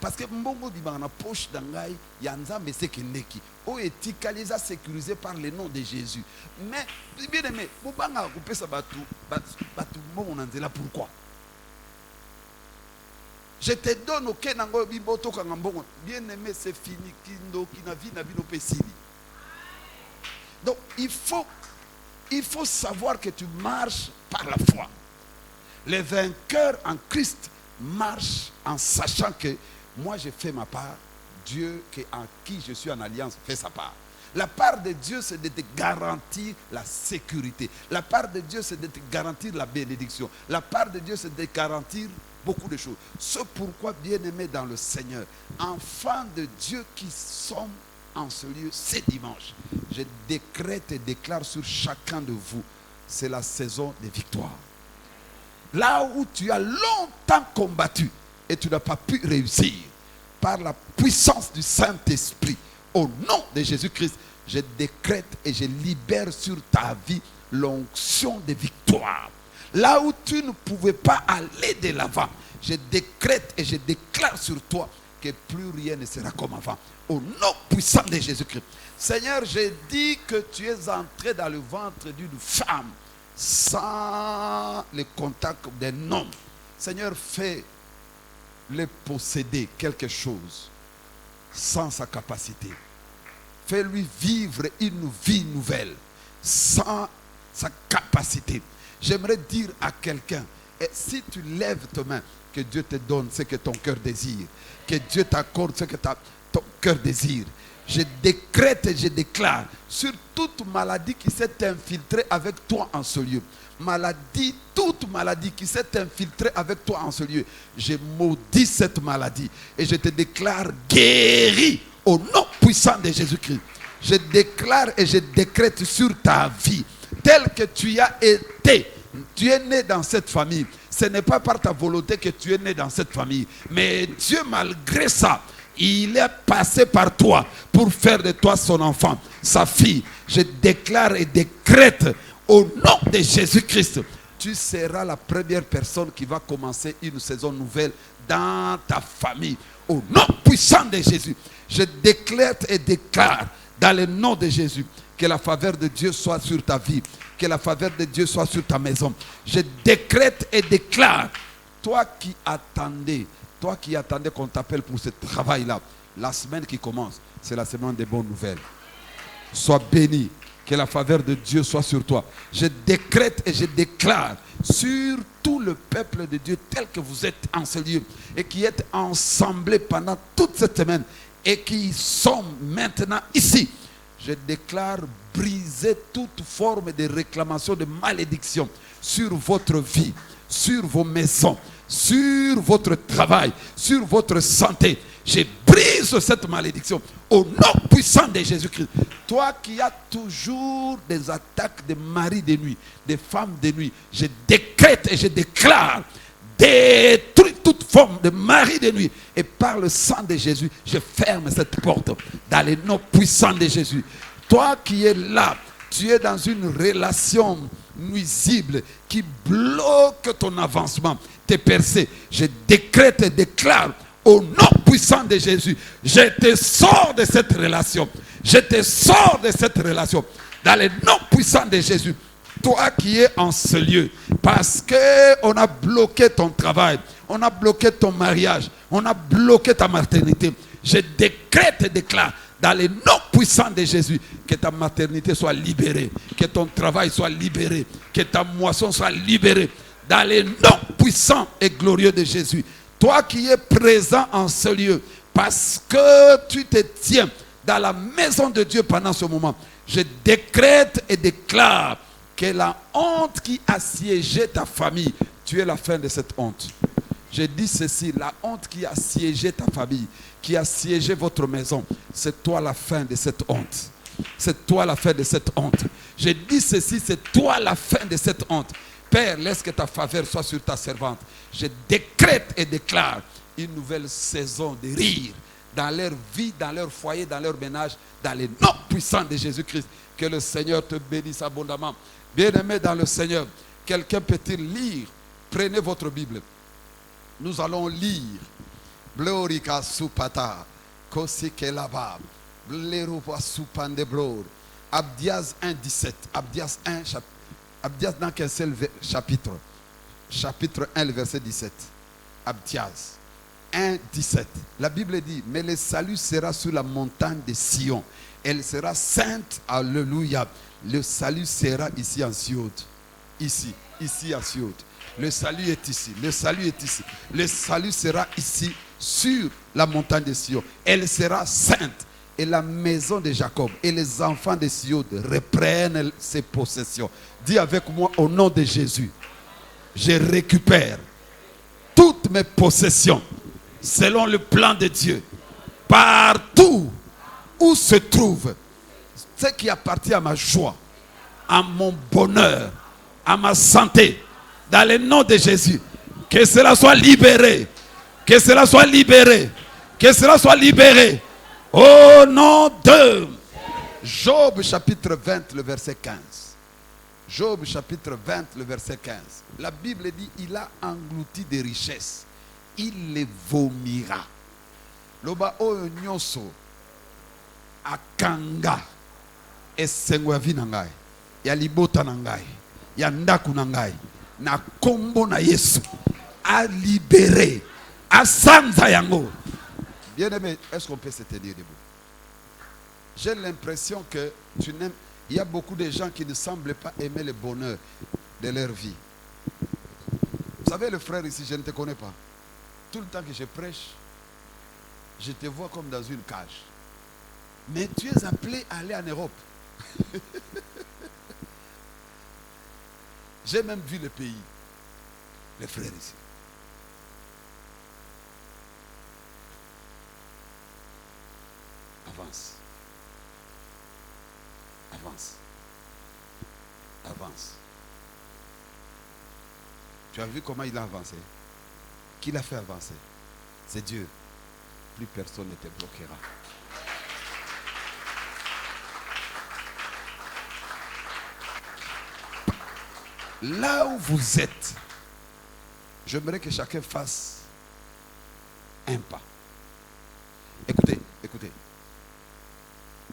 Parce que mbongo di bana poche d'angai yanza mais c'est kindeki. O etikaliza sécurisé par le nom de Jésus. Mais bien aimé, mubanga couper ça batu mbongo nanzela pourquoi? Je te donne au kenango biboto kangambongo. Bien aimé, c'est fini kindo kinavi na bino pesili. Donc, il faut savoir que tu marches par la foi. Les vainqueurs en Christ marchent en sachant que moi, j'ai fait ma part. Dieu, en qui je suis en alliance, fait sa part. La part de Dieu, c'est de te garantir la sécurité. La part de Dieu, c'est de te garantir la bénédiction. La part de Dieu, c'est de te garantir beaucoup de choses. C'est pourquoi, bien-aimés dans le Seigneur, enfants de Dieu qui sont en ce lieu, c'est dimanche. Je décrète et déclare sur chacun de vous, c'est la saison des victoires. Là où tu as longtemps combattu et tu n'as pas pu réussir, par la puissance du Saint-Esprit, au nom de Jésus-Christ, je décrète et je libère sur ta vie l'onction de victoire. Là où tu ne pouvais pas aller de l'avant, je décrète et je déclare sur toi que plus rien ne sera comme avant. Au nom puissant de Jésus-Christ. Seigneur, je dis que tu es entré dans le ventre d'une femme sans le contact d'un homme. Seigneur, fais-le posséder quelque chose sans sa capacité. Fais-lui vivre une vie nouvelle sans sa capacité. J'aimerais dire à quelqu'un, et si tu lèves tes mains, que Dieu te donne ce que ton cœur désire. Que Dieu t'accorde ce que ton cœur désire. Je décrète et je déclare sur toute maladie qui s'est infiltrée avec toi en ce lieu. Toute maladie qui s'est infiltrée avec toi en ce lieu. Je maudis cette maladie et je te déclare guéri au nom puissant de Jésus-Christ. Je déclare et je décrète sur ta vie, tel que tu as été. Tu es né dans cette famille. Ce n'est pas par ta volonté que tu es né dans cette famille. Mais Dieu, malgré ça, il est passé par toi pour faire de toi son enfant, sa fille. Je déclare et décrète au nom de Jésus-Christ. Tu seras la première personne qui va commencer une saison nouvelle dans ta famille. Au nom puissant de Jésus. Je décrète et déclare dans le nom de Jésus que la faveur de Dieu soit sur ta vie. Que la faveur de Dieu soit sur ta maison. Je décrète et déclare, toi qui attendais qu'on t'appelle pour ce travail-là, la semaine qui commence, c'est la semaine des bonnes nouvelles. Sois béni, que la faveur de Dieu soit sur toi. Je décrète et je déclare sur tout le peuple de Dieu tel que vous êtes en ce lieu et qui êtes ensemblés pendant toute cette semaine et qui sont maintenant ici. Je déclare briser toute forme de réclamation, de malédiction sur votre vie, sur vos maisons, sur votre travail, sur votre santé. Je brise cette malédiction au nom puissant de Jésus-Christ. Toi qui as toujours des attaques de maris de nuit, de femmes de nuit, je décrète et je déclare, détruis toute forme de mari de nuit. Et par le sang de Jésus, je ferme cette porte dans le nom puissant de Jésus. Toi qui es là, tu es dans une relation nuisible qui bloque ton avancement, tes percées, je décrète et déclare au nom puissant de Jésus, je te sors de cette relation. Je te sors de cette relation. Dans le nom puissant de Jésus. Toi qui es en ce lieu, parce qu'on a bloqué ton travail, on a bloqué ton mariage, on a bloqué ta maternité. Je décrète et déclare dans le nom puissant de Jésus que ta maternité soit libérée, que ton travail soit libéré, que ta moisson soit libérée. Dans le nom puissant et glorieux de Jésus. Toi qui es présent en ce lieu, parce que tu te tiens dans la maison de Dieu pendant ce moment, je décrète et déclare que la honte qui a siégé ta famille, tu es la fin de cette honte. Je dis ceci, la honte qui a siégé ta famille, qui a siégé votre maison, c'est toi la fin de cette honte. C'est toi la fin de cette honte. Je dis ceci, c'est toi la fin de cette honte. Père, laisse que ta faveur soit sur ta servante. Je décrète et déclare une nouvelle saison de rire dans leur vie, dans leur foyer, dans leur ménage, dans les noms puissants de Jésus-Christ. Que le Seigneur te bénisse abondamment. Bien-aimé dans le Seigneur, quelqu'un peut-il lire? Prenez votre Bible. Nous allons lire. Blorika supata, kosike lava, blerupa supandeblor. Abdias 1, 17. Abdias 1, Abdias dans quel seul chapitre? Chapitre 1, le verset 17. Abdias 1, 17. La Bible dit, mais le salut sera sur la montagne de Sion. Elle sera sainte, alléluia. Le salut sera ici en Sion. Ici en Sion. Le salut est ici. Le salut est ici. Le salut sera ici sur la montagne de Sion. Elle sera sainte. Et la maison de Jacob et les enfants de Sion reprennent ses possessions. Dis avec moi au nom de Jésus. Je récupère toutes mes possessions selon le plan de Dieu. Partout où se trouve ce qui appartient à ma joie, à mon bonheur, à ma santé, dans le nom de Jésus, que cela soit libéré, que cela soit libéré, que cela soit libéré, au nom de Job chapitre 20, le verset 15. Job chapitre 20, le verset 15. La Bible dit, il a englouti des richesses, il les vomira. Loba o nyonso akanga esengo vi nangai ya libota nangai ya ndaku nangai na kombo na Yesu a libéré a sanza yango. Bien-aimé, est-ce qu'on peut se tenir debout? J'ai l'impression que tu n'aimes. Il y a beaucoup de gens qui ne semblent pas aimer le bonheur de leur vie. Vous savez, le frère ici, je ne te connais pas. Tout le temps que je prêche, je te vois comme dans une cage. Mais tu es appelé à aller en Europe. J'ai même vu le pays. Les frères ici. Avance. Avance. Avance. Tu as vu comment il a avancé? Qui l'a fait avancer? C'est Dieu. Plus personne ne te bloquera. Là où vous êtes, j'aimerais que chacun fasse un pas. Écoutez, écoutez.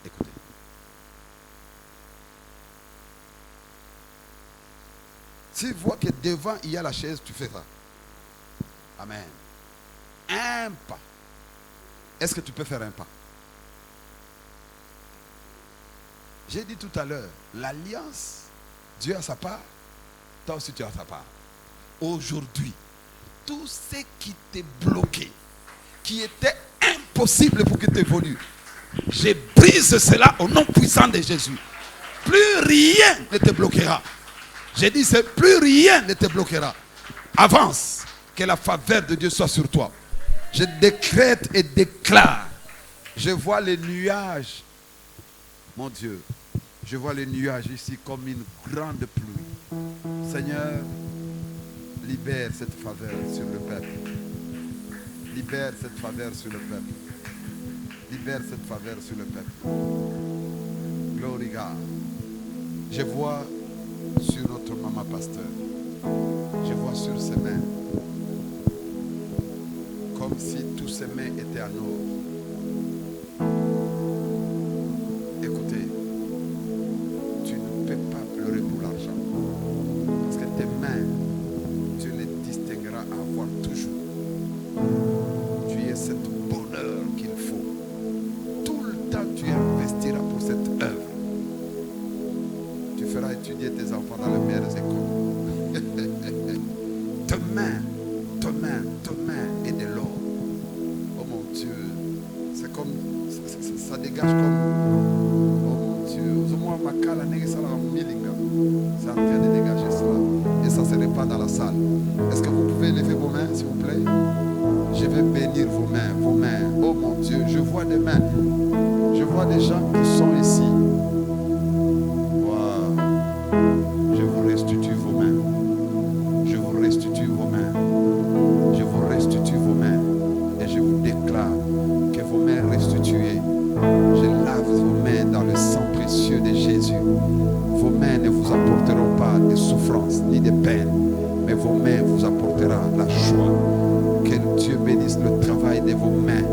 Écoutez. Si tu vois que devant il y a la chaise, tu fais ça. Amen. Un pas. Est-ce que tu peux faire un pas? J'ai dit tout à l'heure, l'alliance, Dieu a sa part, toi aussi tu as sa part. Aujourd'hui, tout ce qui t'est bloqué, qui était impossible pour que tu évolues, je brise cela au nom puissant de Jésus. Plus rien ne te bloquera. J'ai dit, c'est plus rien ne te bloquera. Avance, que la faveur de Dieu soit sur toi. Je décrète et déclare. Je vois les nuages. Mon Dieu, je vois les nuages ici comme une grande pluie. Seigneur, libère cette faveur sur le peuple. Libère cette faveur sur le peuple. Libère cette faveur sur le peuple. Glory God. Je vois sur notre maman pasteur, je vois sur ses mains, comme si tous ses mains étaient en or. Écoutez, tu ne peux pas pleurer pour l'argent. Parce que tes mains, tu les distingueras à avoir toujours. Tu es cet bonheur qu'il faut. Tout le temps, tu investiras pour cette œuvre. Tu feras étudier tes enfants dans les meilleures écoles. Tes mains est de l'or. Oh mon Dieu, c'est comme, ça dégage comme, oh mon Dieu, c'est en train de dégager cela. Et ça se répand dans la salle. Est-ce que vous pouvez lever vos mains, s'il vous plaît? Je vais bénir vos mains, vos mains. Oh mon Dieu, je vois des mains. Je vois des gens qui sont ici. Wow. Je vous restitue vos mains. Je vous restitue vos mains. Je vous restitue vos mains. Et je vous déclare que vos mains restituées. Je lave vos mains dans le sang précieux de Jésus. Vos mains ne vous apporteront pas de souffrance ni de peine, mais vos mains vous apporteront la joie. Que Dieu bénisse le travail de vos mains.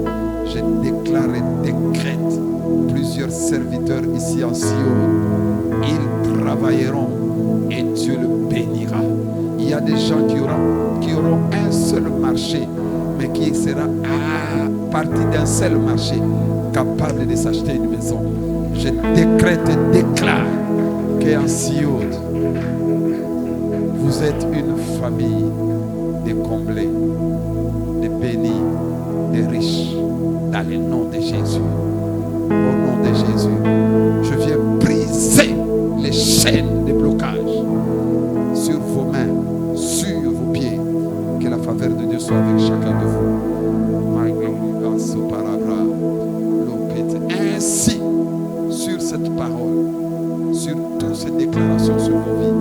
Je déclare et décrète plusieurs serviteurs ici en Sion. Ils travailleront et Dieu le bénira. Il y a des gens qui auront un seul marché, mais qui sera à partir d'un seul marché capable de s'acheter une maison. Je décrète et déclare qu'en Sion, vous êtes une famille de comblés, de bénis, de riches, dans le nom de Jésus. Au nom de Jésus, je viens briser les chaînes de blocage sur vos mains, sur vos pieds. Que la faveur de Dieu soit avec chacun de vous. My glory, ainsi, sur cette parole, sur toutes ces déclarations sur vos vies,